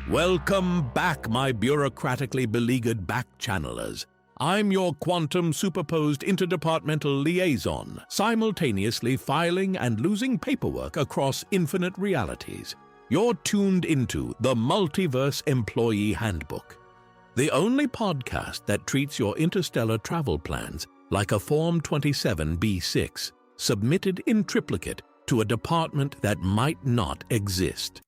Welcome back, my bureaucratically beleaguered back-channelers. I'm your quantum superposed interdepartmental liaison, simultaneously filing and losing paperwork across infinite realities. You're tuned into the Multiverse Employee Handbook, the only podcast that treats your interstellar travel plans like a Form 27B6, submitted in triplicate to a department that might not exist.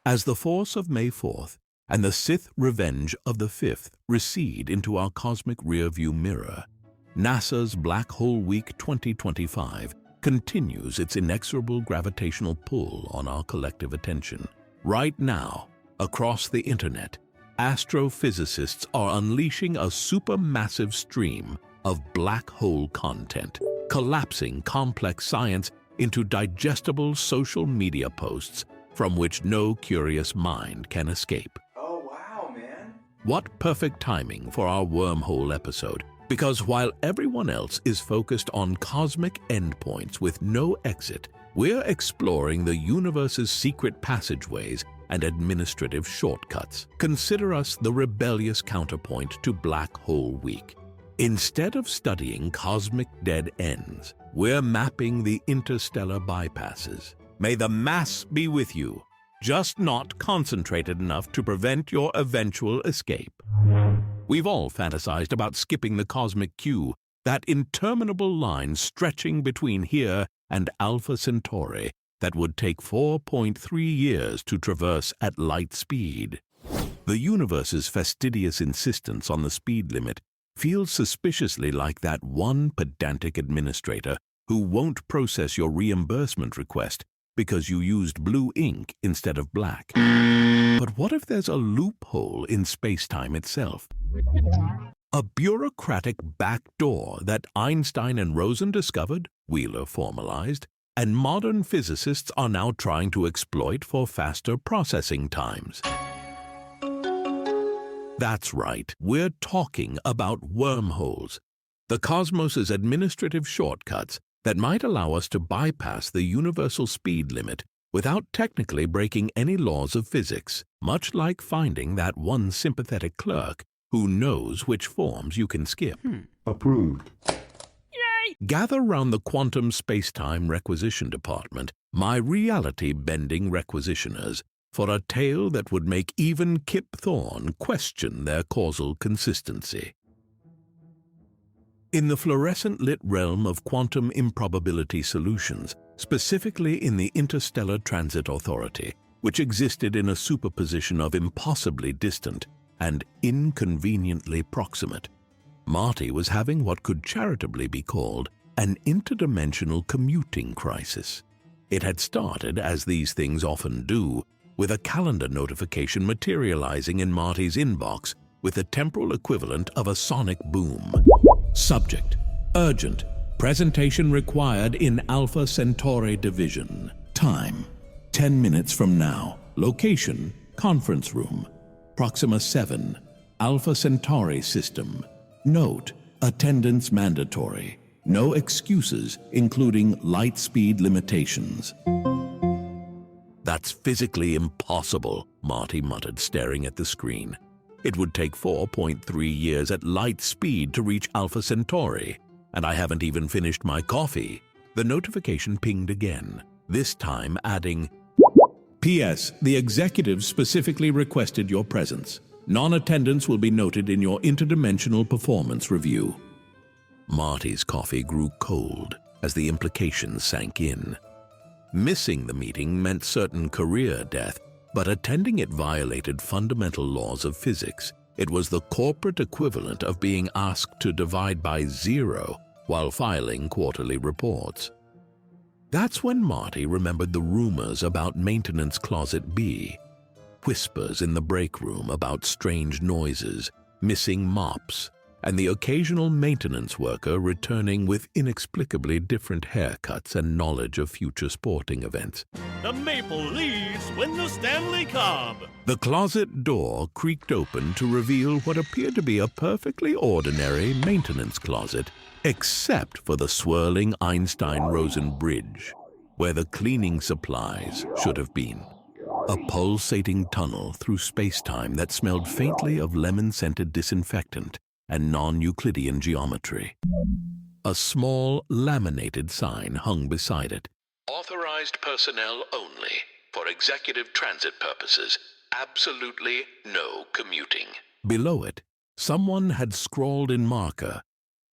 As the force of May 4th and the Sith revenge of the 5th recede into our cosmic rearview mirror, NASA's Black Hole Week 2025 continues its inexorable gravitational pull on our collective attention. Right now, across the internet, astrophysicists are unleashing a supermassive stream of black hole content, collapsing complex science into digestible social media posts from which no curious mind can escape. Oh, wow, man. What perfect timing for our wormhole episode, because while everyone else is focused on cosmic endpoints with no exit, we're exploring the universe's secret passageways and administrative shortcuts. Consider us the rebellious counterpoint to Black Hole Week. Instead of studying cosmic dead ends, we're mapping the interstellar bypasses. May the mass be with you, just not concentrated enough to prevent your eventual escape. We've all fantasized about skipping the cosmic queue, that interminable line stretching between here and Alpha Centauri that would take 4.3 years to traverse at light speed. The universe's fastidious insistence on the speed limit feels suspiciously like that one pedantic administrator who won't process your reimbursement request because you used blue ink instead of black. But what if there's a loophole in spacetime itself? A bureaucratic backdoor that Einstein and Rosen discovered, Wheeler formalized, and modern physicists are now trying to exploit for faster processing times. That's right, we're talking about wormholes, the cosmos's administrative shortcuts that might allow us to bypass the universal speed limit without technically breaking any laws of physics, much like finding that one sympathetic clerk who knows which forms you can skip. Approved. Yay! Gather round the quantum spacetime requisition department, my reality-bending requisitioners, for a tale that would make even Kip Thorne question their causal consistency. In the fluorescent-lit realm of quantum improbability solutions, specifically in the Interstellar Transit Authority, which existed in a superposition of impossibly distant and inconveniently proximate, Marty was having what could charitably be called an interdimensional commuting crisis. It had started, as these things often do, with a calendar notification materializing in Marty's inbox with the temporal equivalent of a sonic boom. Subject: urgent. Presentation required in Alpha Centauri Division. Time: 10 minutes from now. Location: conference room. Proxima 7, Alpha Centauri system. Note: attendance mandatory. No excuses, including light speed limitations. That's physically impossible, Marty muttered, staring at the screen. It would take 4.3 years at light speed to reach Alpha Centauri, and I haven't even finished my coffee. The notification pinged again, this time adding, P.S. The executive specifically requested your presence. Non-attendance will be noted in your interdimensional performance review. Marty's coffee grew cold as the implications sank in. Missing the meeting meant certain career death, but attending it violated fundamental laws of physics. It was the corporate equivalent of being asked to divide by 0 while filing quarterly reports. That's when Marty remembered the rumors about Maintenance Closet B, whispers in the break room about strange noises, missing mops, and the occasional maintenance worker returning with inexplicably different haircuts and knowledge of future sporting events. The Maple Leafs win the Stanley Cup. The closet door creaked open to reveal what appeared to be a perfectly ordinary maintenance closet, except for the swirling Einstein-Rosen bridge, where the cleaning supplies should have been. A pulsating tunnel through space-time that smelled faintly of lemon-scented disinfectant and non-Euclidean geometry. A small, laminated sign hung beside it. Authorized personnel only, for executive transit purposes. Absolutely no commuting. Below it, someone had scrawled in marker,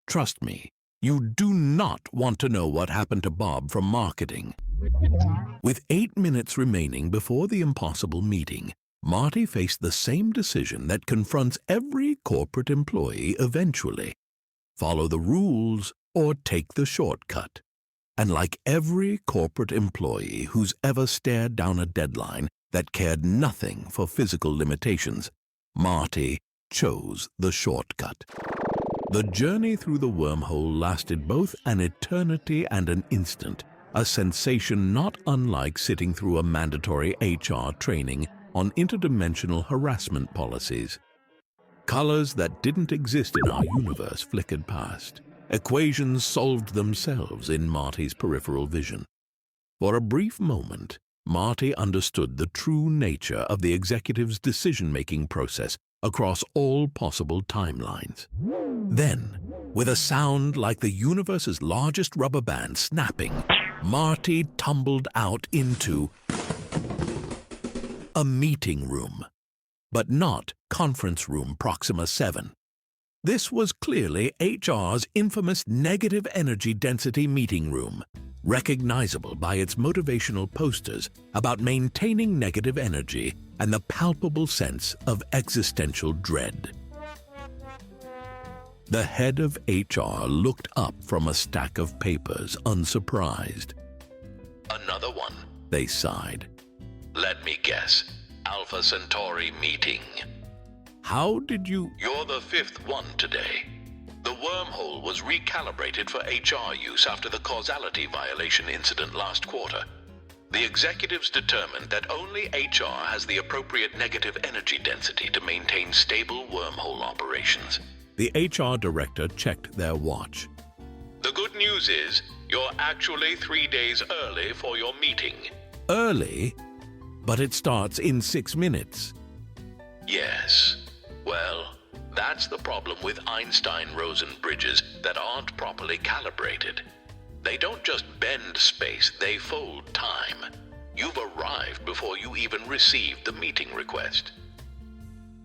"Trust me, you do not want to know what happened to Bob from marketing." With 8 minutes remaining before the impossible meeting, Marty faced the same decision that confronts every corporate employee eventually. Follow the rules or take the shortcut. And like every corporate employee who's ever stared down a deadline that cared nothing for physical limitations, Marty chose the shortcut. The journey through the wormhole lasted both an eternity and an instant, a sensation not unlike sitting through a mandatory HR training on interdimensional harassment policies. Colors that didn't exist in our universe flickered past. Equations solved themselves in Marty's peripheral vision. For a brief moment, Marty understood the true nature of the executive's decision-making process across all possible timelines. Then, with a sound like the universe's largest rubber band snapping, Marty tumbled out into a meeting room, but not conference room Proxima 7. This was clearly HR's infamous negative energy density meeting room, recognizable by its motivational posters about maintaining negative energy and the palpable sense of existential dread. The head of HR looked up from a stack of papers, unsurprised. "Another one," they sighed. "Let me guess. Alpha Centauri meeting." "How did you—" "You're the fifth one today. The wormhole was recalibrated for HR use after the causality violation incident last quarter. The executives determined that only HR has the appropriate negative energy density to maintain stable wormhole operations." The HR director checked their watch. "The good news is, you're actually 3 days early for your meeting." "Early? But it starts in 6 minutes." "Yes. Well, that's the problem with Einstein-Rosen bridges that aren't properly calibrated. They don't just bend space, they fold time. You've arrived before you even received the meeting request."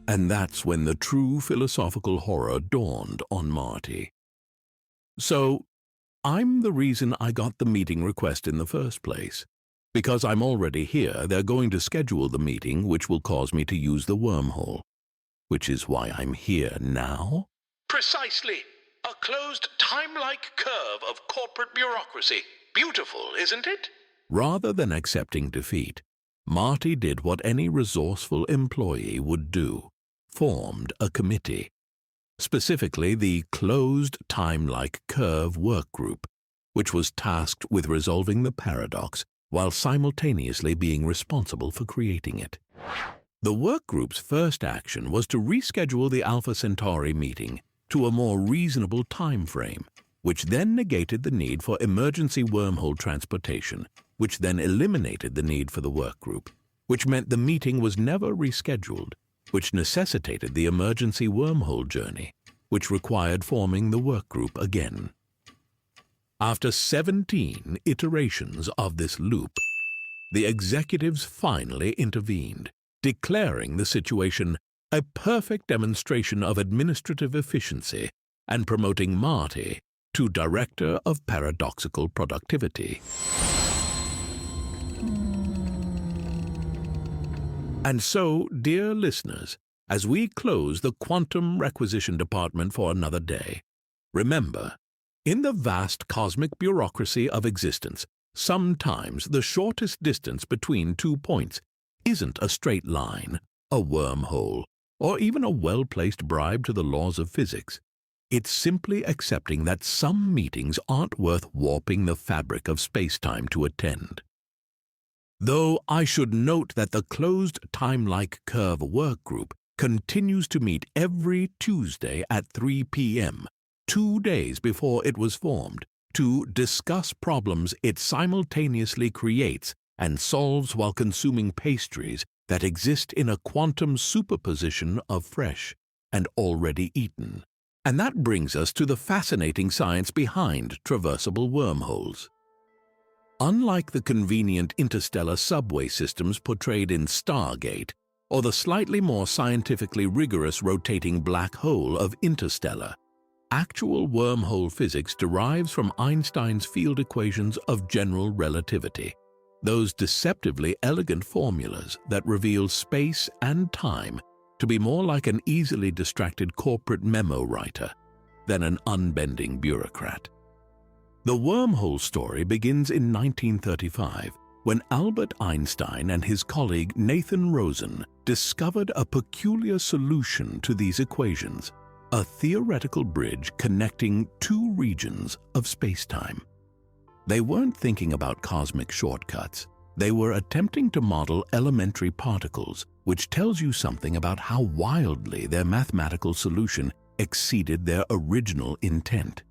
And that's when the true philosophical horror dawned on Marty. "So, I'm the reason I got the meeting request in the first place. Because I'm already here, they're going to schedule the meeting, which will cause me to use the wormhole. Which is why I'm here now?" "Precisely. A closed time-like curve of corporate bureaucracy. Beautiful, isn't it?" Rather than accepting defeat, Marty did what any resourceful employee would do: formed a committee. Specifically, the Closed Time-like Curve Work Group, which was tasked with resolving the paradox while simultaneously being responsible for creating it. The work group's first action was to reschedule the Alpha Centauri meeting to a more reasonable time frame, which then negated the need for emergency wormhole transportation, which then eliminated the need for the work group, which meant the meeting was never rescheduled, which necessitated the emergency wormhole journey, which required forming the work group again. After 17 iterations of this loop, the executives finally intervened, declaring the situation a perfect demonstration of administrative efficiency and promoting Marty to Director of Paradoxical Productivity. And so, dear listeners, as we close the Quantum Requisition Department for another day, remember, in the vast cosmic bureaucracy of existence, sometimes the shortest distance between 2 points isn't a straight line, a wormhole, or even a well-placed bribe to the laws of physics. It's simply accepting that some meetings aren't worth warping the fabric of spacetime to attend. Though I should note that the closed time-like curve work group continues to meet every Tuesday at 3 p.m., 2 days before it was formed, to discuss problems it simultaneously creates and solves while consuming pastries that exist in a quantum superposition of fresh and already eaten. And that brings us to the fascinating science behind traversable wormholes. Unlike the convenient interstellar subway systems portrayed in Stargate, or the slightly more scientifically rigorous rotating black hole of Interstellar, actual wormhole physics derives from Einstein's field equations of general relativity, those deceptively elegant formulas that reveal space and time to be more like an easily distracted corporate memo writer than an unbending bureaucrat. The wormhole story begins in 1935, when Albert Einstein and his colleague Einstein-Rosen discovered a peculiar solution to these equations, a theoretical bridge connecting two regions of spacetime. They weren't thinking about cosmic shortcuts. They were attempting to model elementary particles, which tells you something about how wildly their mathematical solution exceeded their original intent.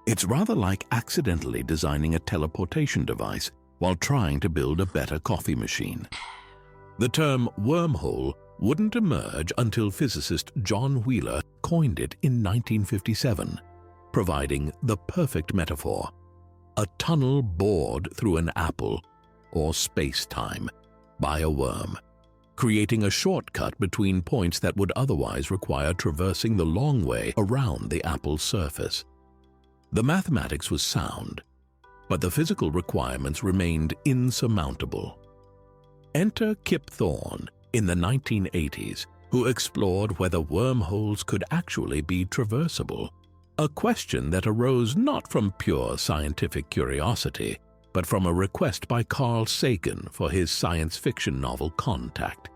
It's rather like accidentally designing a teleportation device while trying to build a better coffee machine. The term wormhole wouldn't emerge until physicist John Wheeler coined it in 1957, providing the perfect metaphor: a tunnel bored through an apple, or space-time, by a worm, creating a shortcut between points that would otherwise require traversing the long way around the apple's surface. The mathematics was sound, but the physical requirements remained insurmountable. Enter Kip Thorne in the 1980s, who explored whether wormholes could actually be traversable, a question that arose not from pure scientific curiosity, but from a request by Carl Sagan for his science fiction novel Contact.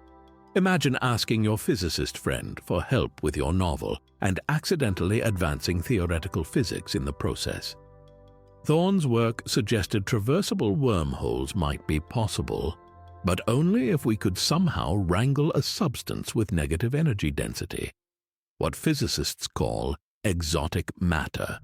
Imagine asking your physicist friend for help with your novel and accidentally advancing theoretical physics in the process. Thorne's work suggested traversable wormholes might be possible, but only if we could somehow wrangle a substance with negative energy density, what physicists call exotic matter.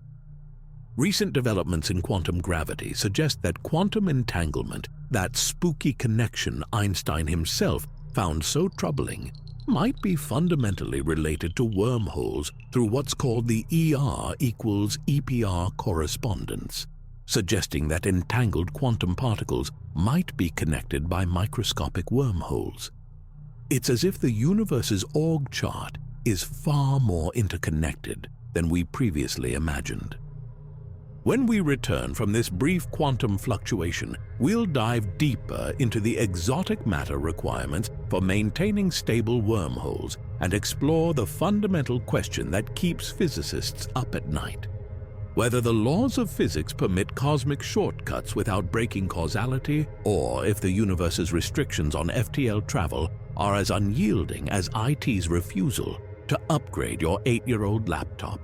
Recent developments in quantum gravity suggest that quantum entanglement, that spooky connection Einstein himself found so troubling, might be fundamentally related to wormholes through what's called the ER equals EPR correspondence, suggesting that entangled quantum particles might be connected by microscopic wormholes. It's as if the universe's org chart is far more interconnected than we previously imagined. When we return from this brief quantum fluctuation, we'll dive deeper into the exotic matter requirements for maintaining stable wormholes and explore the fundamental question that keeps physicists up at night: whether the laws of physics permit cosmic shortcuts without breaking causality, or if the universe's restrictions on FTL travel are as unyielding as IT's refusal to upgrade your 8-year-old laptop.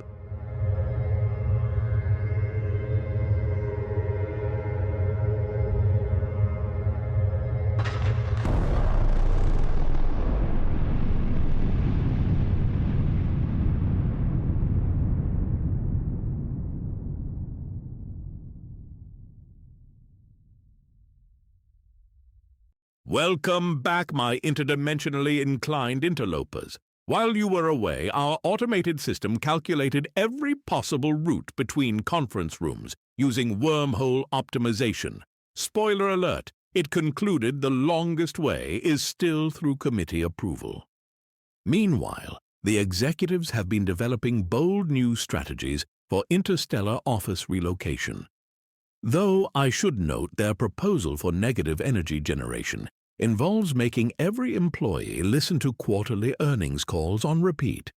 Welcome back, my interdimensionally inclined interlopers. While you were away, our automated system calculated every possible route between conference rooms using wormhole optimization. Spoiler alert, it concluded the longest way is still through committee approval. Meanwhile, the executives have been developing bold new strategies for interstellar office relocation. Though I should note their proposal for negative energy generation involves making every employee listen to quarterly earnings calls on repeat.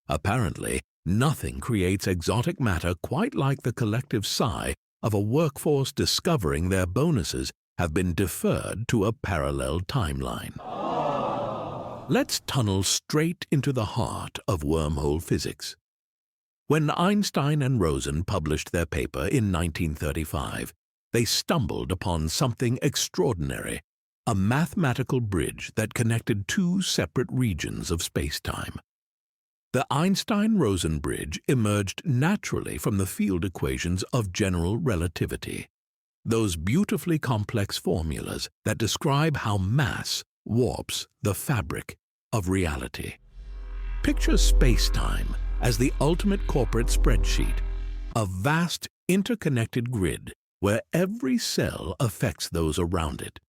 Apparently, nothing creates exotic matter quite like the collective sigh of a workforce discovering their bonuses have been deferred to a parallel timeline. Let's tunnel straight into the heart of wormhole physics. When Einstein and Rosen published their paper in 1935, they stumbled upon something extraordinary, a mathematical bridge that connected two separate regions of spacetime. The Einstein-Rosen bridge emerged naturally from the field equations of general relativity, those beautifully complex formulas that describe how mass warps the fabric of reality. Picture spacetime as the ultimate corporate spreadsheet, a vast interconnected grid where every cell affects those around it.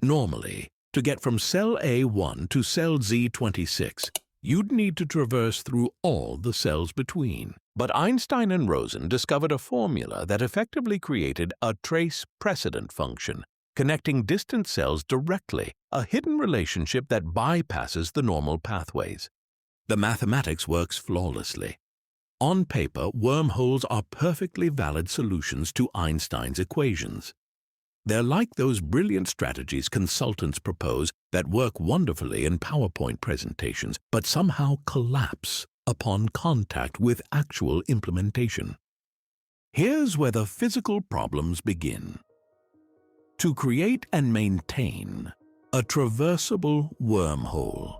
Normally, to get from cell A1 to cell Z26, you'd need to traverse through all the cells between. But Einstein and Rosen discovered a formula that effectively created a trace precedent function, connecting distant cells directly, a hidden relationship that bypasses the normal pathways. The mathematics works flawlessly. On paper, wormholes are perfectly valid solutions to Einstein's equations. They're like those brilliant strategies consultants propose that work wonderfully in PowerPoint presentations, but somehow collapse upon contact with actual implementation. Here's where the physical problems begin. To create and maintain a traversable wormhole,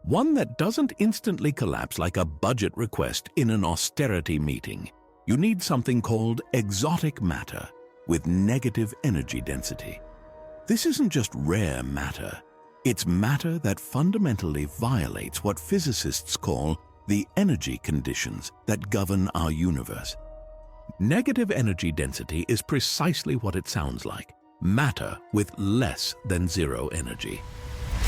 one that doesn't instantly collapse like a budget request in an austerity meeting, you need something called exotic matter with negative energy density. This isn't just rare matter. It's matter that fundamentally violates what physicists call the energy conditions that govern our universe. Negative energy density is precisely what it sounds like: matter with less than zero energy.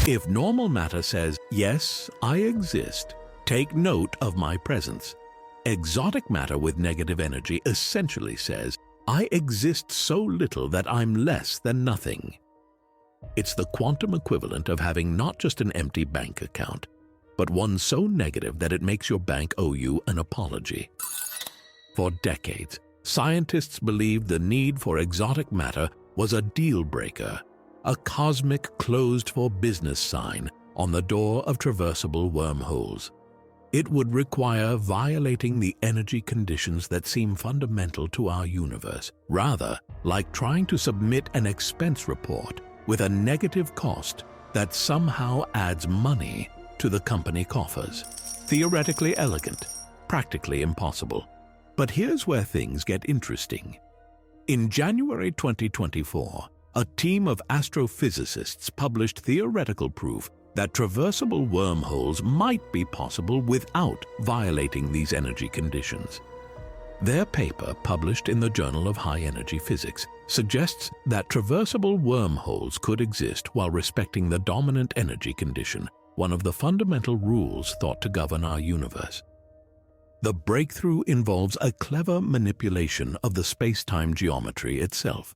If normal matter says, "Yes, I exist, take note of my presence," exotic matter with negative energy essentially says, "I exist so little that I'm less than nothing." It's the quantum equivalent of having not just an empty bank account, but one so negative that it makes your bank owe you an apology. For decades, scientists believed the need for exotic matter was a deal breaker, a cosmic closed-for-business sign on the door of traversable wormholes. It would require violating the energy conditions that seem fundamental to our universe, rather like trying to submit an expense report with a negative cost that somehow adds money to the company coffers. Theoretically elegant, practically impossible. But here's where things get interesting. In January 2024, a team of astrophysicists published theoretical proof that traversable wormholes might be possible without violating these energy conditions. Their paper, published in the Journal of High Energy Physics, suggests that traversable wormholes could exist while respecting the dominant energy condition, one of the fundamental rules thought to govern our universe. The breakthrough involves a clever manipulation of the space-time geometry itself.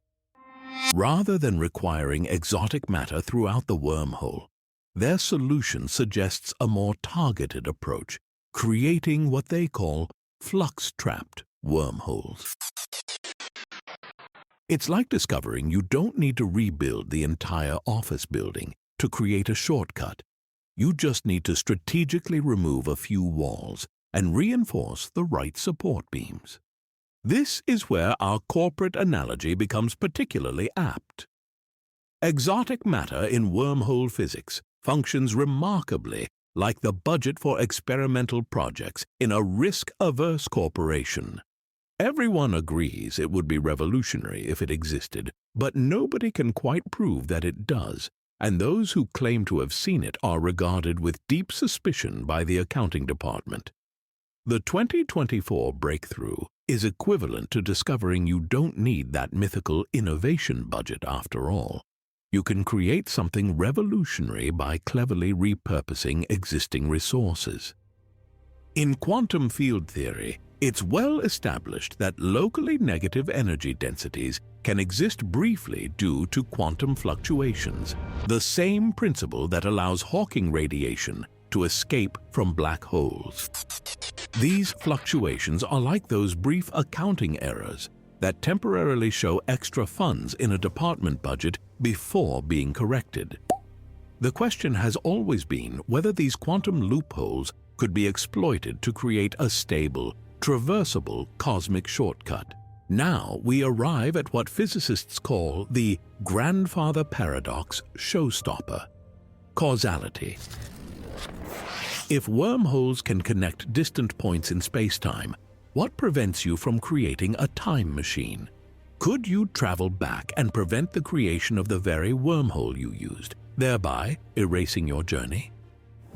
Rather than requiring exotic matter throughout the wormhole, their solution suggests a more targeted approach, creating what they call flux-trapped wormholes. It's like discovering you don't need to rebuild the entire office building to create a shortcut. You just need to strategically remove a few walls and reinforce the right support beams. This is where our corporate analogy becomes particularly apt. Exotic matter in wormhole physics functions remarkably like the budget for experimental projects in a risk-averse corporation. Everyone agrees it would be revolutionary if it existed, but nobody can quite prove that it does, and those who claim to have seen it are regarded with deep suspicion by the accounting department. The 2024 breakthrough is equivalent to discovering you don't need that mythical innovation budget after all. You can create something revolutionary by cleverly repurposing existing resources. In quantum field theory, it's well established that locally negative energy densities can exist briefly due to quantum fluctuations, the same principle that allows Hawking radiation to escape from black holes. These fluctuations are like those brief accounting errors that temporarily show extra funds in a department budget before being corrected. The question has always been whether these quantum loopholes could be exploited to create a stable, traversable cosmic shortcut. Now we arrive at what physicists call the grandfather paradox showstopper: causality. If wormholes can connect distant points in spacetime, what prevents you from creating a time machine? Could you travel back and prevent the creation of the very wormhole you used, thereby erasing your journey?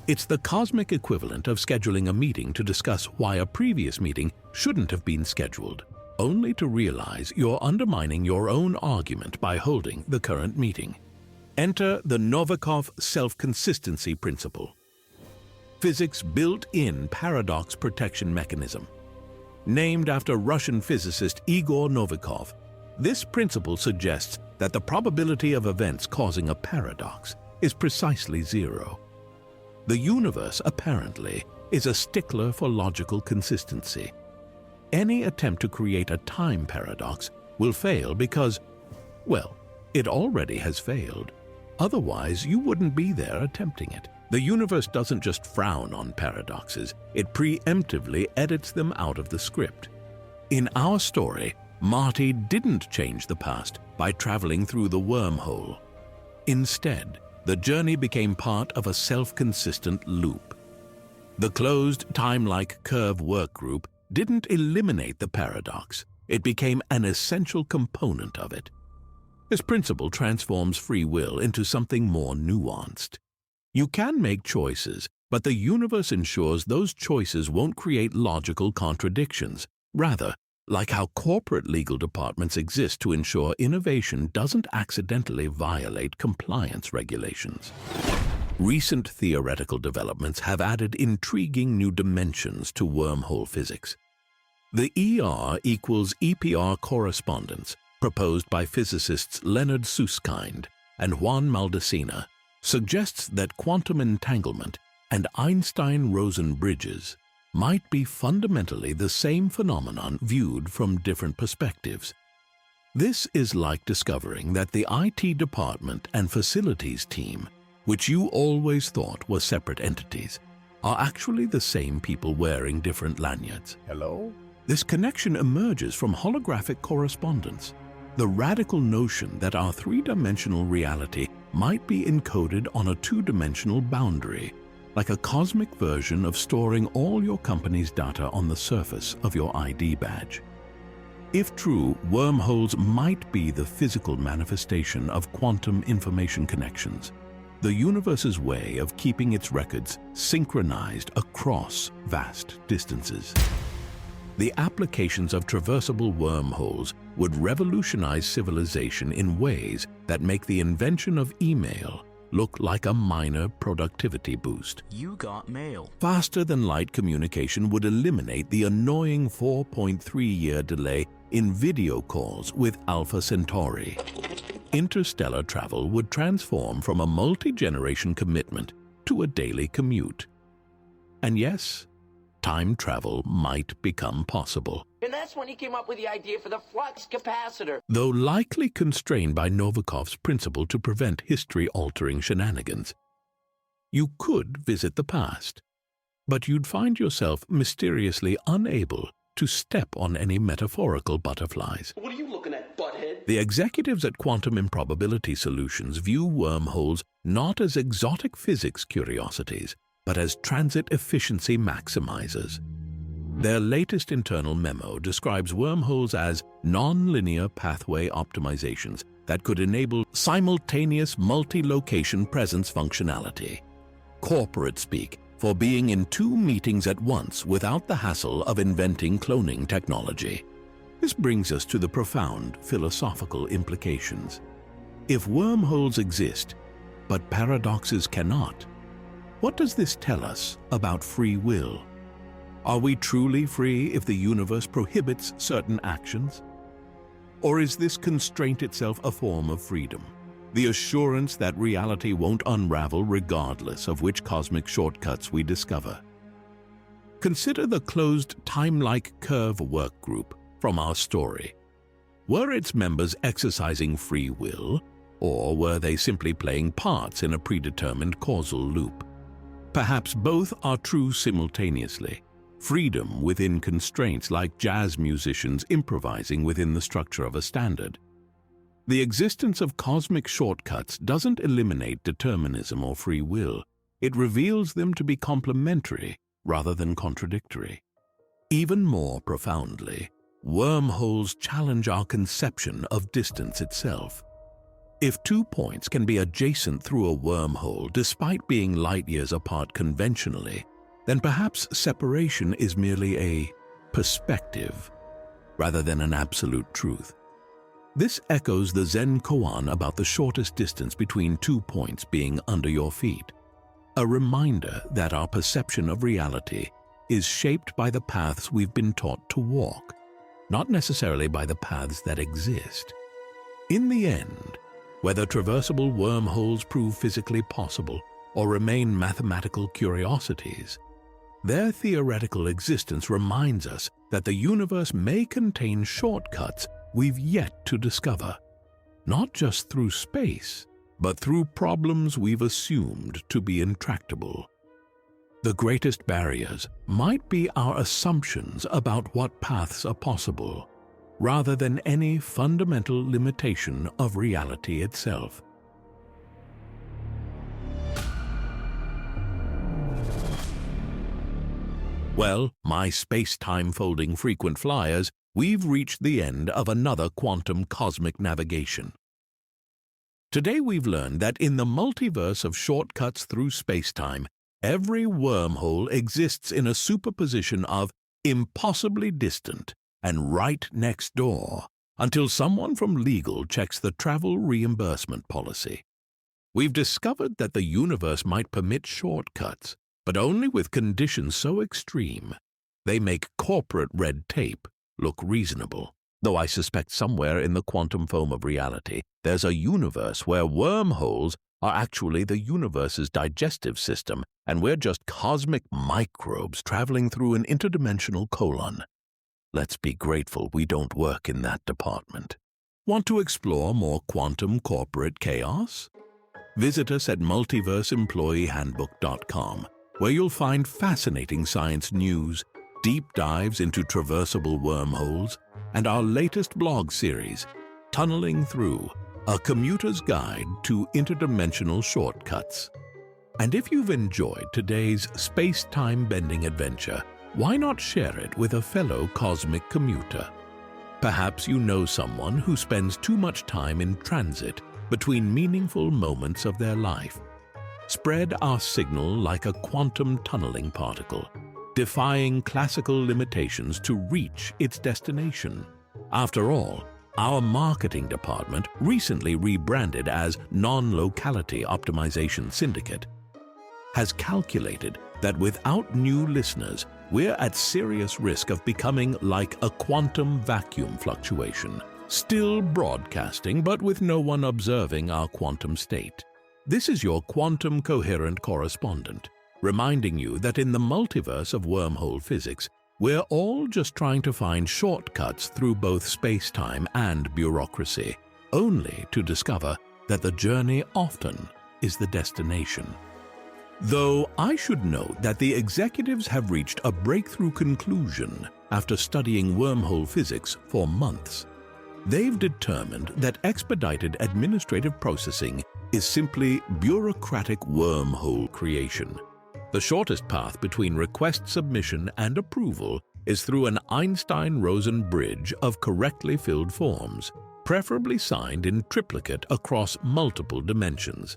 It's the cosmic equivalent of scheduling a meeting to discuss why a previous meeting shouldn't have been scheduled, only to realize you're undermining your own argument by holding the current meeting. Enter the Novikov self-consistency principle, physics' built-in paradox protection mechanism. Named after Russian physicist Igor Novikov, this principle suggests that the probability of events causing a paradox is precisely zero. The universe, apparently, is a stickler for logical consistency. Any attempt to create a time paradox will fail because, well, it already has failed. Otherwise, you wouldn't be there attempting it. The universe doesn't just frown on paradoxes, it preemptively edits them out of the script. In our story, Marty didn't change the past by traveling through the wormhole. Instead, the journey became part of a self-consistent loop. The closed time-like curve workgroup didn't eliminate the paradox, it became an essential component of it. This principle transforms free will into something more nuanced. You can make choices, but the universe ensures those choices won't create logical contradictions. Rather, like how corporate legal departments exist to ensure innovation doesn't accidentally violate compliance regulations. Recent theoretical developments have added intriguing new dimensions to wormhole physics. The ER equals EPR correspondence, proposed by physicists Leonard Susskind and Juan Maldacena, suggests that quantum entanglement and Einstein-Rosen bridges might be fundamentally the same phenomenon viewed from different perspectives. This is like discovering that the IT department and facilities team, which you always thought were separate entities, are actually the same people wearing different lanyards. Hello? This connection emerges from holographic correspondence, the radical notion that our three-dimensional reality might be encoded on a two-dimensional boundary, like a cosmic version of storing all your company's data on the surface of your ID badge. If true, wormholes might be the physical manifestation of quantum information connections, the universe's way of keeping its records synchronized across vast distances. The applications of traversable wormholes would revolutionize civilization in ways that make the invention of email look like a minor productivity boost. You got mail. Faster-than-light communication would eliminate the annoying 4.3-year delay in video calls with Alpha Centauri. Interstellar travel would transform from a multi-generation commitment to a daily commute. And yes, time travel might become possible. And that's when he came up with the idea for the flux capacitor. Though likely constrained by Novikov's principle to prevent history-altering shenanigans. You could visit the past, but you'd find yourself mysteriously unable to step on any metaphorical butterflies. What are you looking at, butthead? The executives at Quantum Improbability Solutions view wormholes not as exotic physics curiosities, but as transit efficiency maximizers. Their latest internal memo describes wormholes as non-linear pathway optimizations that could enable simultaneous multi-location presence functionality. Corporate speak for being in two meetings at once without the hassle of inventing cloning technology. This brings us to the profound philosophical implications. If wormholes exist, but paradoxes cannot, what does this tell us about free will? Are we truly free if the universe prohibits certain actions? Or is this constraint itself a form of freedom? The assurance that reality won't unravel regardless of which cosmic shortcuts we discover. Consider the closed time-like curve work group from our story. Were its members exercising free will, Or were they simply playing parts in a predetermined causal loop? Perhaps both are true simultaneously. Freedom within constraints, like jazz musicians improvising within the structure of a standard. The existence of cosmic shortcuts doesn't eliminate determinism or free will. It reveals them to be complementary rather than contradictory. Even more profoundly, wormholes challenge our conception of distance itself. If 2 points can be adjacent through a wormhole despite being light years apart conventionally, then perhaps separation is merely a perspective rather than an absolute truth. This echoes the Zen koan about the shortest distance between 2 points being under your feet, a reminder that our perception of reality is shaped by the paths we've been taught to walk, not necessarily by the paths that exist. In the end, whether traversable wormholes prove physically possible or remain mathematical curiosities, their theoretical existence reminds us that the universe may contain shortcuts we've yet to discover, not just through space, but through problems we've assumed to be intractable. The greatest barriers might be our assumptions about what paths are possible, rather than any fundamental limitation of reality itself. Well, my space-time folding frequent flyers, we've reached the end of another quantum cosmic navigation. Today we've learned that in the multiverse of shortcuts through space-time, every wormhole exists in a superposition of impossibly distant and right next door until someone from legal checks the travel reimbursement policy. We've discovered that the universe might permit shortcuts, but only with conditions so extreme they make corporate red tape look reasonable. Though I suspect somewhere in the quantum foam of reality, there's a universe where wormholes are actually the universe's digestive system, and we're just cosmic microbes traveling through an interdimensional colon. Let's be grateful we don't work in that department. Want to explore more quantum corporate chaos? Visit us at multiverseemployeehandbook.com, where you'll find fascinating science news, deep dives into traversable wormholes, and our latest blog series, Tunneling Through, a commuter's guide to interdimensional shortcuts. And if you've enjoyed today's space-time bending adventure, why not share it with a fellow cosmic commuter? Perhaps you know someone who spends too much time in transit between meaningful moments of their life. Spread our signal like a quantum tunneling particle, defying classical limitations to reach its destination. After all, our marketing department, recently rebranded as Non-Locality Optimization Syndicate, has calculated that without new listeners, we're at serious risk of becoming like a quantum vacuum fluctuation, still broadcasting but with no one observing our quantum state. This is your quantum coherent correspondent, reminding you that in the multiverse of wormhole physics, we're all just trying to find shortcuts through both space-time and bureaucracy, only to discover that the journey often is the destination. Though I should note that the executives have reached a breakthrough conclusion after studying wormhole physics for months. They've determined that expedited administrative processing is simply bureaucratic wormhole creation. The shortest path between request submission and approval is through an Einstein-Rosen bridge of correctly filled forms, preferably signed in triplicate across multiple dimensions.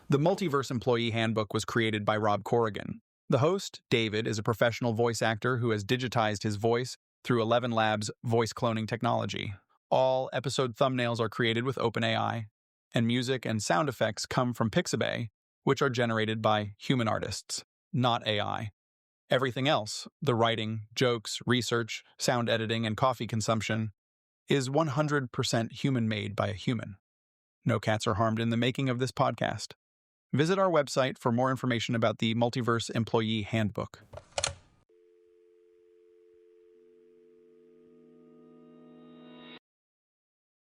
The Multiverse Employee Handbook was created by Rob Corrigan. The host, David, is a professional voice actor who has digitized his voice through 11 Labs voice cloning technology. All episode thumbnails are created with OpenAI, and music and sound effects come from Pixabay, which are generated by human artists, not AI. Everything else, the writing, jokes, research, sound editing, and coffee consumption, is 100% human-made by a human. No cats are harmed in the making of this podcast. Visit our website for more information about the Multiverse Employee Handbook.